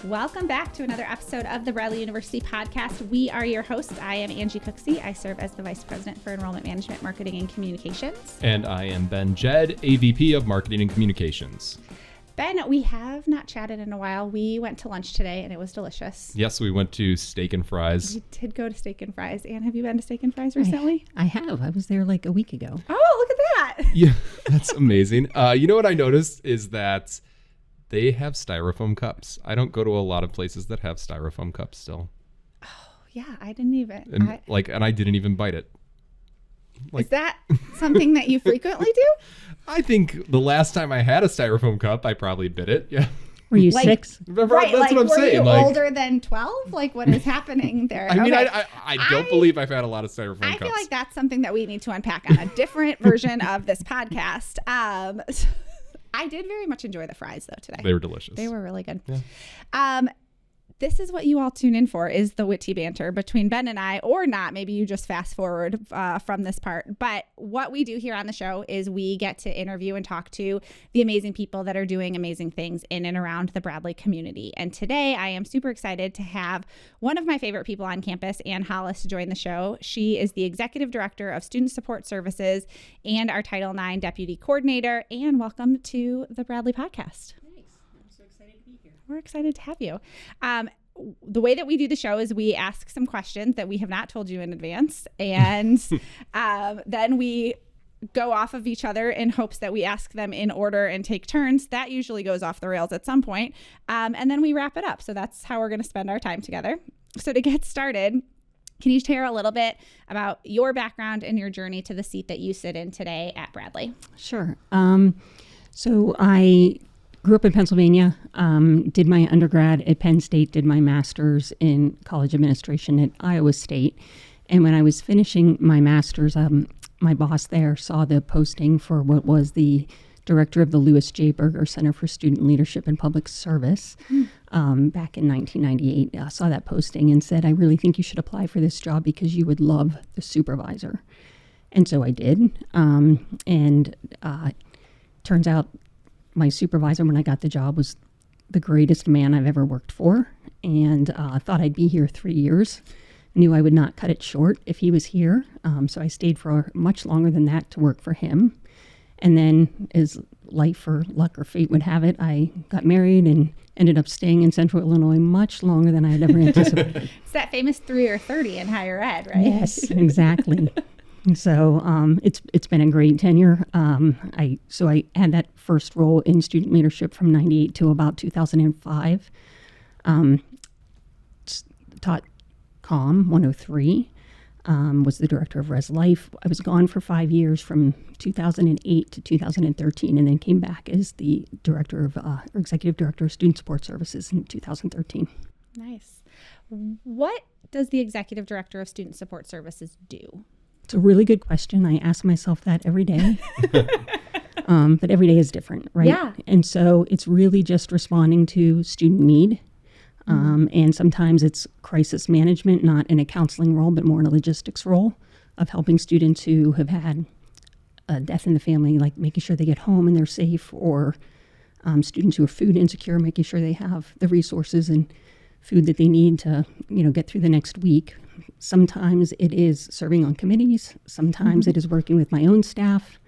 Welcome back to another episode of the Bradley University podcast. We are your hosts. I am Angie Cooksey. I serve as the Vice President for Enrollment Management, Marketing, and Communications. And I am Ben Jed, AVP of Marketing and Communications. Ben, we have not chatted in a while. We went to lunch today and it was delicious. Yes, we went to Steak and Fries. We did go to Steak and Fries. Anne, have you been to Steak and Fries recently? I have. I was there like a week ago. Oh, look at that. Yeah, that's amazing. You know what I noticed is that they have styrofoam cups. I don't go to a lot of places that have styrofoam cups still. Oh, yeah, I didn't even. And I didn't even bite it. Is that something that you frequently do? I think the last time I had a styrofoam cup, I probably bit it. Yeah. Were you 6? Right, that's what I'm saying. Were you older than 12? Like, what is happening there? I mean, I don't believe I've had a lot of styrofoam cups. I feel like that's something that we need to unpack on a different version of this podcast. I did very much enjoy the fries, though, today. They were delicious. They were really good. Yeah. This is what you all tune in for, is the witty banter between Ben and I, or not. Maybe you just fast forward from this part. But what we do here on the show is we get to interview and talk to the amazing people that are doing amazing things in and around the Bradley community. And today I am super excited to have one of my favorite people on campus, Anne Hollis, join the show. She is the Executive Director of Student Support Services and our Title IX Deputy Coordinator. Anne, welcome to the Bradley podcast. We're excited to have you. The way that we do the show is we ask some questions that we have not told you in advance, and then we go off of each other in hopes that we ask them in order and take turns. That usually goes off the rails at some point, and then we wrap it up. So that's how we're going to spend our time together. So to get started, can you share a little bit about your background and your journey to the seat that you sit in today at Bradley? Sure. So I grew up in Pennsylvania, did my undergrad at Penn State, did my master's in college administration at Iowa State. And when I was finishing my master's, my boss there saw the posting for what was the director of the Louis J. Berger Center for Student Leadership and Public Service back in 1998. I saw that posting and said, I really think you should apply for this job because you would love the supervisor. And so I did. Turns out my supervisor when I got the job was the greatest man I've ever worked for, and thought I'd be here 3 years. Knew I would not cut it short if he was here, so I stayed for much longer than that to work for him. And then, as life or luck or fate would have it, I got married and ended up staying in Central Illinois much longer than I had ever anticipated. It's that famous 3 or 30 in higher ed, right? Yes, exactly. So it's been a great tenure. I had that first role in student leadership from 98 to about 2005. Taught COM 103, was the director of Res Life. I was gone for 5 years from 2008 to 2013, and then came back as the executive director of Student Support Services in 2013. Nice. What does the executive director of Student Support Services do? It's a really good question. I ask myself that every day. But every day is different, right? Yeah. And so it's really just responding to student need. And sometimes it's crisis management, not in a counseling role, but more in a logistics role of helping students who have had a death in the family, like making sure they get home and they're safe, or students who are food insecure, making sure they have the resources and food that they need to, get through the next week. Sometimes it is serving on committees. Sometimes it is working with my own staff.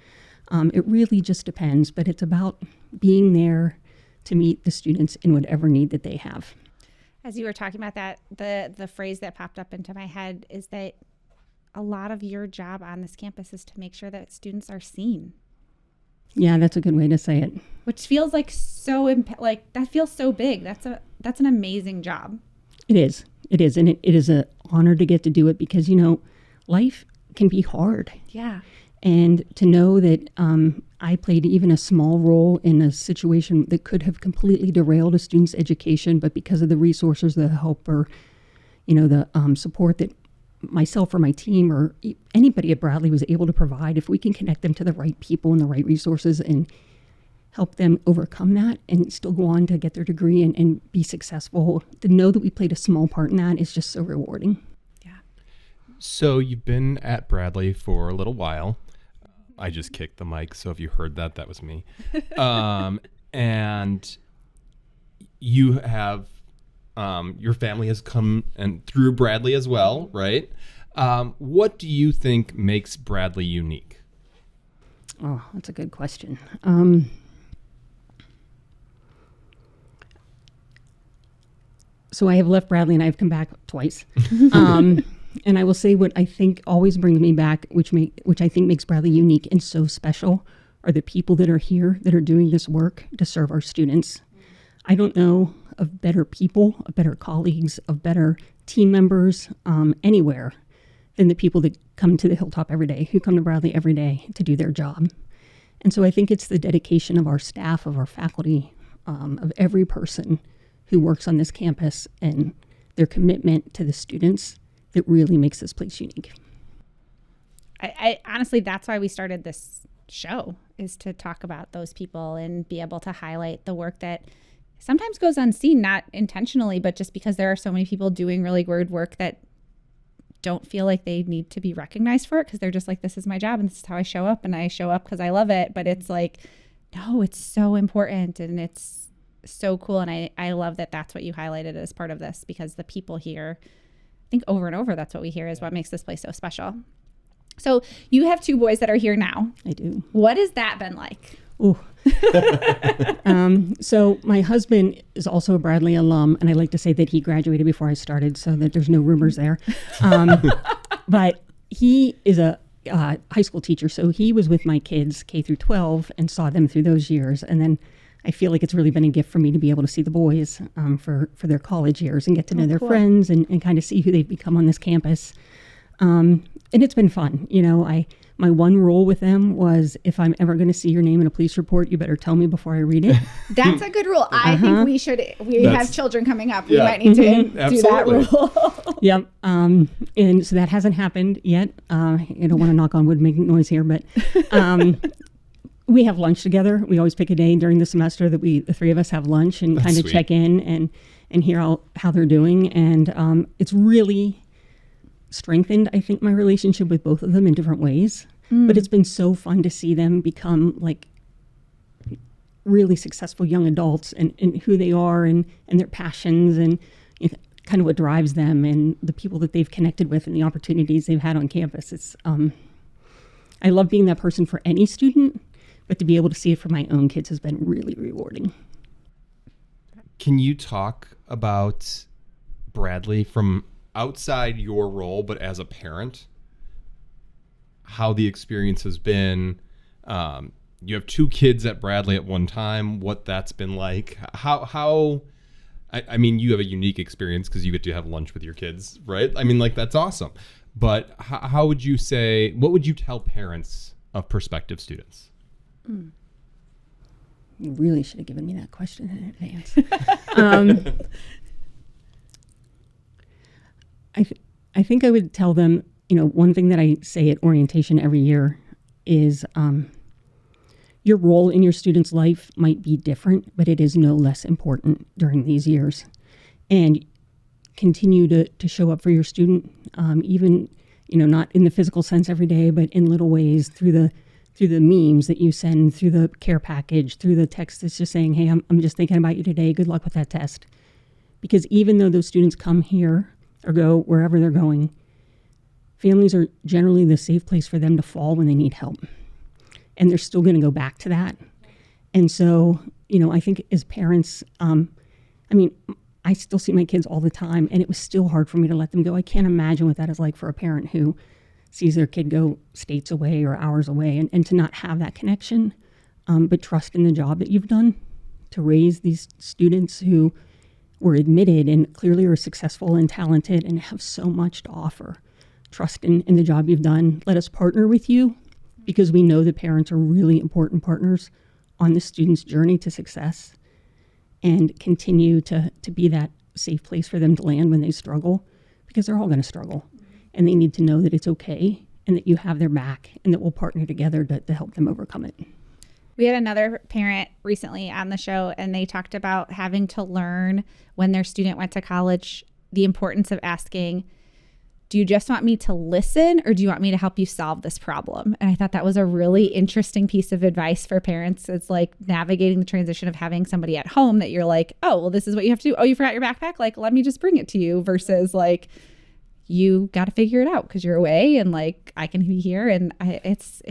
It really just depends, but it's about being there to meet the students in whatever need that they have. As you were talking about that, the phrase that popped up into my head is that a lot of your job on this campus is to make sure that students are seen. Yeah, that's a good way to say it. Which feels like that feels so big. That's an amazing job. It is. And it is an honor to get to do it because, life can be hard. Yeah. And to know that I played even a small role in a situation that could have completely derailed a student's education, but because of the resources, the help, or, the support that myself or my team or anybody at Bradley was able to provide, if we can connect them to the right people and the right resources and help them overcome that and still go on to get their degree and be successful, to know that we played a small part in that is just so rewarding. Yeah. So you've been at Bradley for a little while. I just kicked the mic, so if you heard that, that was me. And you have Your family has come and through Bradley as well, right? What do you think makes Bradley unique? Oh, that's a good question. So I have left Bradley and I've come back twice. And I will say what I think always brings me back, which I think makes Bradley unique and so special, are the people that are here that are doing this work to serve our students. I don't know of better people, of better colleagues, of better team members anywhere than the people that come to the Hilltop every day, who come to Bradley every day to do their job. And so I think it's the dedication of our staff, of our faculty, of every person who works on this campus and their commitment to the students that really makes this place unique. I honestly, that's why we started this show, is to talk about those people and be able to highlight the work that sometimes goes unseen, not intentionally, but just because there are so many people doing really good work that don't feel like they need to be recognized for it, because they're just like, this is my job and this is how I show up, and I show up because I love it. But it's like, no, it's so important and it's so cool. And I love that that's what you highlighted as part of this, because the people here, I think over and over, that's what we hear is what makes this place so special. So you have 2 boys that are here now. I do. What has that been like? Ooh. So my husband is also a Bradley alum, and I like to say that he graduated before I started, so that there's no rumors there. But he is a high school teacher, so he was with my kids K through 12 and saw them through those years. And then I feel like it's really been a gift for me to be able to see the boys for their college years and get to know their friends and kind of see who they've become on this campus. And it's been fun. You know, my one rule with them was, if I'm ever going to see your name in a police report, you better tell me before I read it. That's a good rule. I think we have children coming up. We Yeah. might need to do Absolutely. that rule. Yep. And so that hasn't happened yet. I don't want to knock on wood, make noise here, but we have lunch together. We always pick a day during the semester that the 3 of us have lunch and kind of sweet. check in and hear how they're doing. And it's really strengthened, I think, my relationship with both of them in different ways. But it's been so fun to see them become like really successful young adults and who they are and their passions and kind of what drives them and the people that they've connected with and the opportunities they've had on campus. It's I love being that person for any student, but to be able to see it for my own kids has been really rewarding. Can you talk about Bradley from outside your role, but as a parent, how the experience has been? You have 2 kids at Bradley at one time, what that's been like. I mean, you have a unique experience because you get to have lunch with your kids, right? I mean, like, that's awesome. But how would you say, what would you tell parents of prospective students? You really should have given me that question in advance. I think I would tell them, one thing that I say at orientation every year is your role in your student's life might be different, but it is no less important during these years. And continue to show up for your student, even, not in the physical sense every day, but in little ways through the memes that you send, through the care package, through the text that's just saying, hey, I'm just thinking about you today. Good luck with that test. Because even though those students come here or go wherever they're going, families are generally the safe place for them to fall when they need help. And they're still going to go back to that. And so, I think as parents, I still see my kids all the time, and it was still hard for me to let them go. I can't imagine what that is like for a parent who sees their kid go states away or hours away and to not have that connection, but trust in the job that you've done to raise these students who were admitted and clearly are successful and talented and have so much to offer. Trust in the job you've done. Let us partner with you, because we know that parents are really important partners on the student's journey to success, and continue to be that safe place for them to land when they struggle, because they're all going to struggle. And they need to know that it's okay and that you have their back and that we'll partner together to help them overcome it. We had another parent recently on the show, and they talked about having to learn when their student went to college the importance of asking, do you just want me to listen or do you want me to help you solve this problem? And I thought that was a really interesting piece of advice for parents. It's like navigating the transition of having somebody at home that you're like, oh, well, this is what you have to do. Oh, you forgot your backpack? Like, let me just bring it to you, versus like, you got to figure it out because you're away and like, I can be here. And it's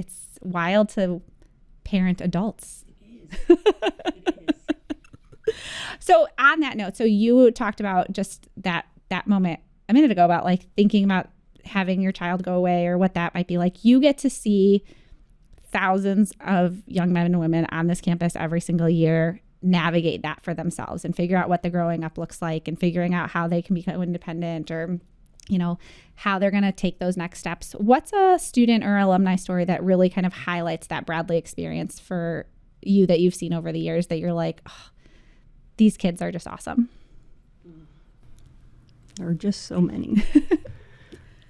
wild to parent adults. It is. So on that note, so you talked about just that moment a minute ago about like thinking about having your child go away or what that might be like. You get to see thousands of young men and women on this campus every single year navigate that for themselves and figure out what the growing up looks like and figuring out how they can become independent, or, you know, how they're going to take those next steps. What's a student or alumni story that really kind of highlights that Bradley experience for you that you've seen over the years that you're like, oh, these kids are just awesome? There are just so many.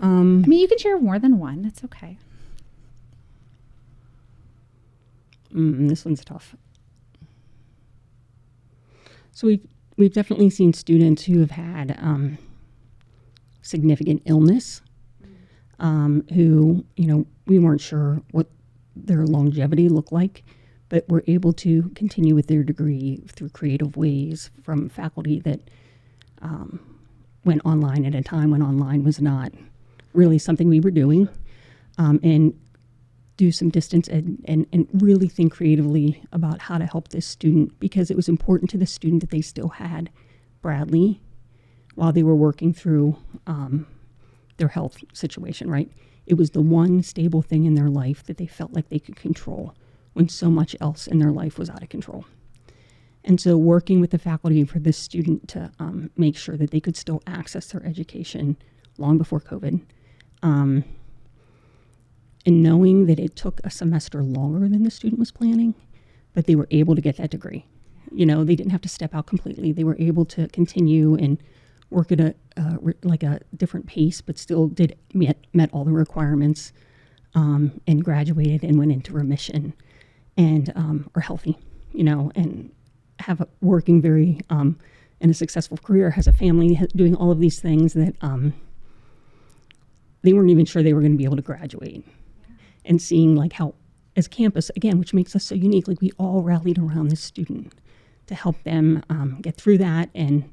I mean, you can share more than one. It's okay. This one's tough. So we've definitely seen students who have had significant illness, who, you know, we weren't sure what their longevity looked like, but were able to continue with their degree through creative ways from faculty that went online at a time when online was not really something we were doing, and do some distance and really think creatively about how to help this student, because it was important to the student that they still had Bradley while they were working through their health situation, right? It was the one stable thing in their life that they felt like they could control when so much else in their life was out of control. And so working with the faculty for this student to make sure that they could still access their education long before COVID, and knowing that it took a semester longer than the student was planning, but they were able to get that degree. You know, they didn't have to step out completely. They were able to continue and work at a different pace, but still met all the requirements, and graduated and went into remission and are healthy, you know, and have a working very in a successful career, has a family, doing all of these things that they weren't even sure they were going to be able to graduate. And seeing like how, as campus, again, which makes us so unique, like we all rallied around this student to help them get through that and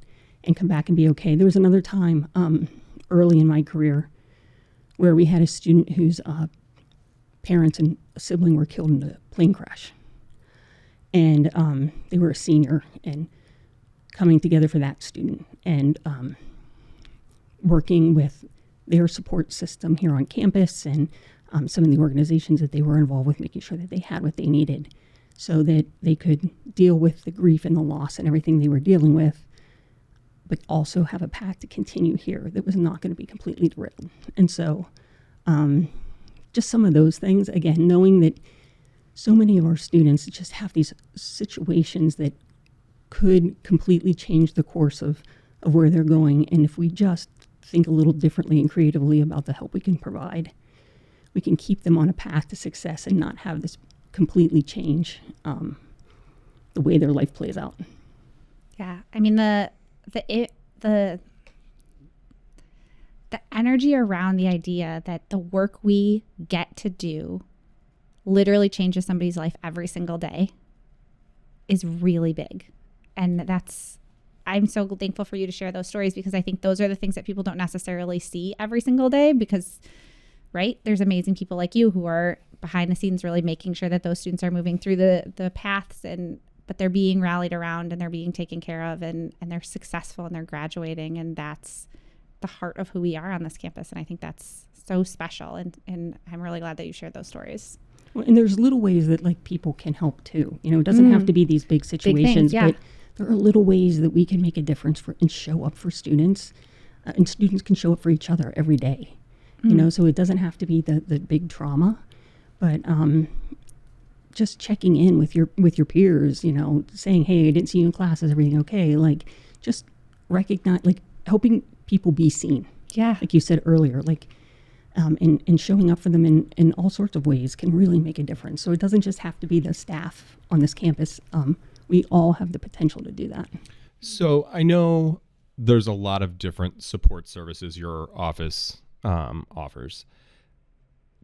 come back and be okay. There was another time early in my career where we had a student whose parents and a sibling were killed in a plane crash. And they were a senior, and coming together for that student and working with their support system here on campus and some of the organizations that they were involved with, making sure that they had what they needed so that they could deal with the grief and the loss and everything they were dealing with, but also have a path to continue here that was not going to be completely derailed. And so just some of those things, again, knowing that so many of our students just have these situations that could completely change the course of where they're going. And if we just think a little differently and creatively about the help we can provide, we can keep them on a path to success and not have this completely change the way their life plays out. Yeah, I mean the energy around the idea that the work we get to do literally changes somebody's life every single day is really big. And I'm so thankful for you to share those stories, because I think those are the things that people don't necessarily see every single day, because, right, there's amazing people like you who are behind the scenes really making sure that those students are moving through the paths, but they're being rallied around and they're being taken care of and they're successful and they're graduating, and that's the heart of who we are on this campus. And I think that's so special, and I'm really glad that you shared those stories. Well, and there's little ways that like people can help too. You know, it doesn't have to be these big situations, things, yeah. But there are little ways that we can make a difference and show up for students, and students can show up for each other every day. You know, so it doesn't have to be the big trauma, but just checking in with your peers. You know, saying, "Hey, I didn't see you in class. Is everything okay?" Like, just recognize, like, helping people be seen. Yeah, like you said earlier, like. And showing up for them in all sorts of ways can really make a difference. So it doesn't just have to be the staff on this campus. We all have the potential to do that. So I know there's a lot of different support services your office offers.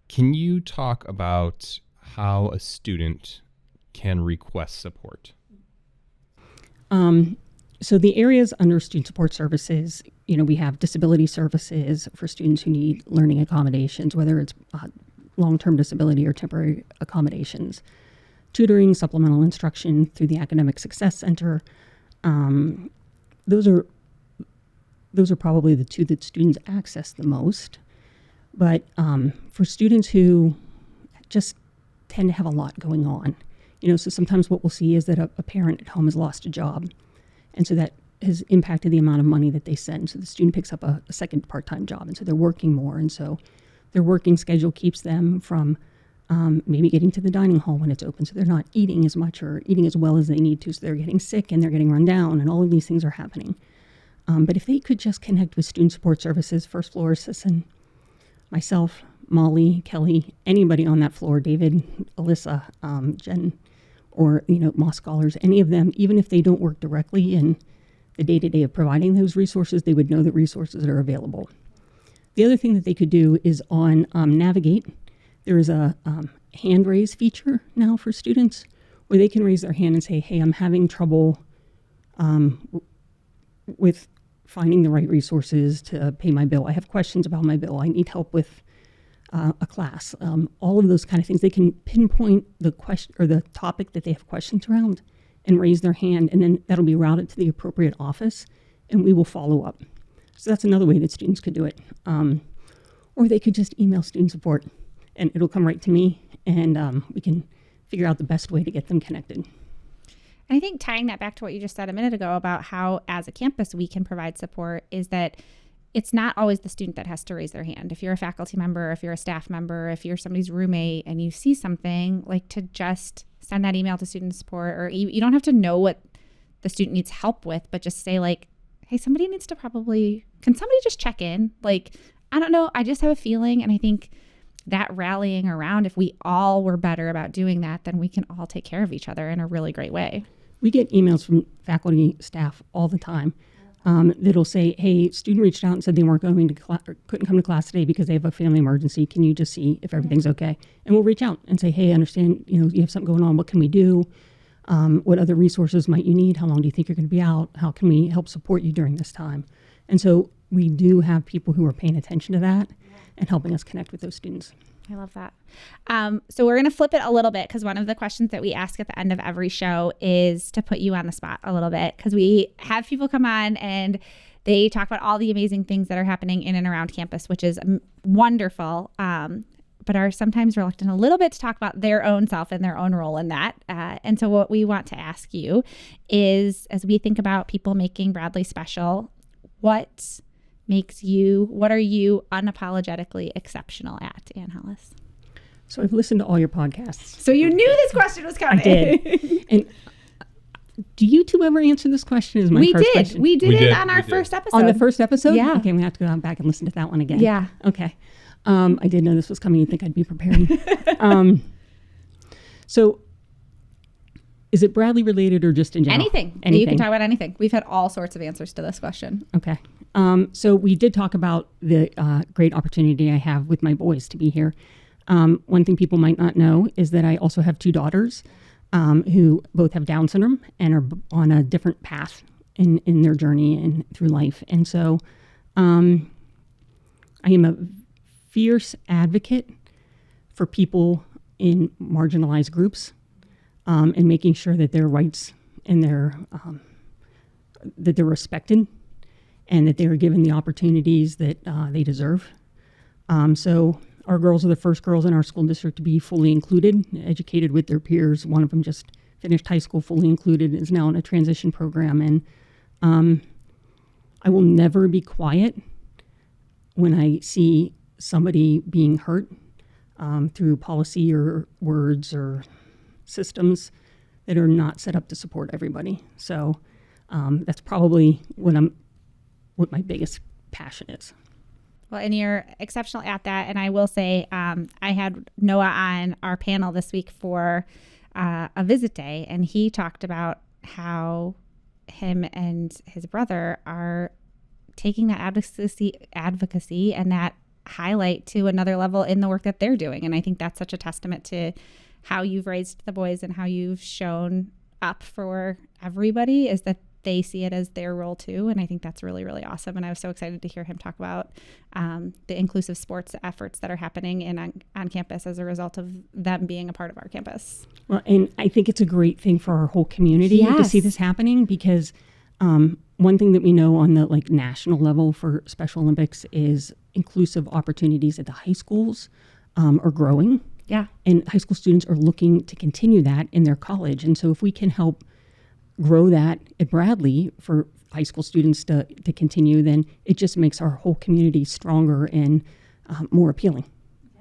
Can you talk about how a student can request support? So the areas under student support services, we have disability services for students who need learning accommodations, whether it's long-term disability or temporary accommodations, tutoring, supplemental instruction through the Academic Success Center. Those are probably the two that students access the most. But for students who just tend to have a lot going on, so sometimes what we'll see is that a parent at home has lost a job. And so that has impacted the amount of money that they send. So the student picks up a second part-time job, and so they're working more. And so their working schedule keeps them from maybe getting to the dining hall when it's open. So they're not eating as much or eating as well as they need to. So they're getting sick and they're getting run down, and all of these things are happening. But if they could just connect with student support services, first floor assistant, myself, Molly, Kelly, anybody on that floor, David, Alyssa, Jen, or Moss Scholars, any of them, even if they don't work directly in the day-to-day of providing those resources, they would know that resources are available. The other thing that they could do is on Navigate, there is a hand raise feature now for students where they can raise their hand and say, hey, I'm having trouble with finding the right resources to pay my bill. I have questions about my bill. I need help with a class, all of those kind of things. They can pinpoint the question or the topic that they have questions around and raise their hand, and then that'll be routed to the appropriate office, and we will follow up. So that's another way that students could do it. Or they could just email student support, and it'll come right to me, and we can figure out the best way to get them connected. I think tying that back to what you just said a minute ago about how as a campus we can provide support is that it's not always the student that has to raise their hand. If you're a faculty member, if you're a staff member, if you're somebody's roommate and you see something, like to just send that email to student support, or you don't have to know what the student needs help with, but just say like, hey, can somebody just check in? Like, I don't know, I just have a feeling. And I think that rallying around, if we all were better about doing that, then we can all take care of each other in a really great way. We get emails from faculty, staff all the time. That'll say, hey, student reached out and said they weren't going to class or couldn't come to class today because they have a family emergency. Can you just see if everything's okay? And we'll reach out and say, hey, I understand, you have something going on. What can we do? What other resources might you need? How long do you think you're going to be out? How can we help support you during this time? And so we do have people who are paying attention to that and helping us connect with those students. I love that. So we're going to flip it a little bit because one of the questions that we ask at the end of every show is to put you on the spot a little bit, because we have people come on and they talk about all the amazing things that are happening in and around campus, which is wonderful, but are sometimes reluctant a little bit to talk about their own self and their own role in that. And so what we want to ask you is, as we think about people making Bradley special, what are you unapologetically exceptional at, Ann Hollis? So I've listened to all your podcasts. So you knew this question was coming. I did. And do you two ever answer this question? Is my first question. We did it on our first episode. On the first episode? Yeah. Okay, we have to go back and listen to that one again. Yeah. Okay. I did know this was coming. You'd think I'd be prepared. So is it Bradley related or just in general? Anything. You can talk about anything. We've had all sorts of answers to this question. Okay. So we did talk about the great opportunity I have with my boys to be here. One thing people might not know is that I also have two daughters who both have Down syndrome and are on a different path in their journey and through life. And so I am a fierce advocate for people in marginalized groups and making sure that their rights and that they're respected and that they are given the opportunities that they deserve. So our girls are the first girls in our school district to be fully included, educated with their peers. One of them just finished high school fully included, is now in a transition program. And I will never be quiet when I see somebody being hurt through policy or words or systems that are not set up to support everybody. So that's probably what my biggest passion is. Well, and you're exceptional at that. And I will say, I had Noah on our panel this week for a visit day, and he talked about how him and his brother are taking that advocacy and that highlight to another level in the work that they're doing. And I think that's such a testament to how you've raised the boys and how you've shown up for everybody, is that they see it as their role too. And I think that's really, really awesome. And I was so excited to hear him talk about the inclusive sports efforts that are happening on campus as a result of them being a part of our campus. Well, and I think it's a great thing for our whole community to see this happening, because one thing that we know on the national level for Special Olympics is inclusive opportunities at the high schools are growing. Yeah. And high school students are looking to continue that in their college. And so if we can help grow that at Bradley for high school students to continue, then it just makes our whole community stronger and more appealing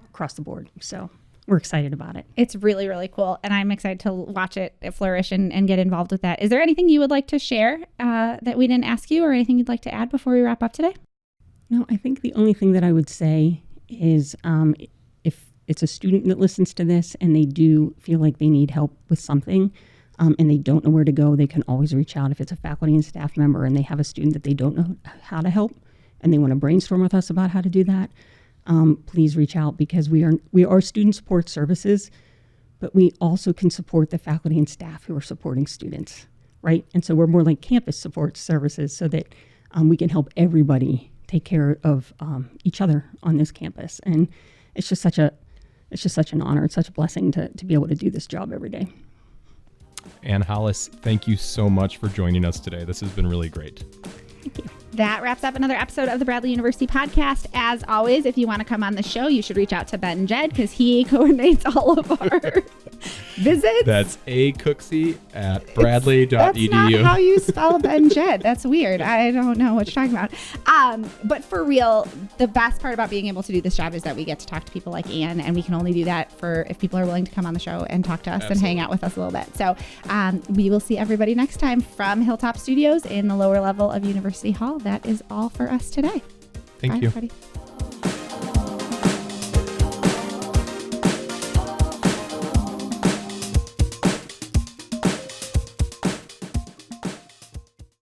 across the board. So we're excited about it. It's really, really cool. And I'm excited to watch it flourish and get involved with that. Is there anything you would like to share that we didn't ask you, or anything you'd like to add before we wrap up today? No, I think the only thing that I would say is if it's a student that listens to this and they do feel like they need help with something, and they don't know where to go, they can always reach out. If it's a faculty and staff member and they have a student that they don't know how to help and they want to brainstorm with us about how to do that, please reach out, because we are student support services, but we also can support the faculty and staff who are supporting students, right? And so we're more like campus support services, so that we can help everybody take care of each other on this campus. And it's just such an honor. It's such a blessing to be able to do this job every day. Ann Hollis, thank you so much for joining us today. This has been really great. Thank you. That wraps up another episode of the Bradley University podcast. As always, if you want to come on the show, you should reach out to Ben Jed, because he coordinates all of our visits. That's acooksey@bradley.edu. That's not how you spell Ben Jed. That's weird. I don't know what you're talking about. But for real, the best part about being able to do this job is that we get to talk to people like Ann, and we can only do that if people are willing to come on the show and talk to us and hang out with us a little bit. So we will see everybody next time from Hilltop Studios in the lower level of University Hall. That is all for us today. Thank Bye, you. everybody.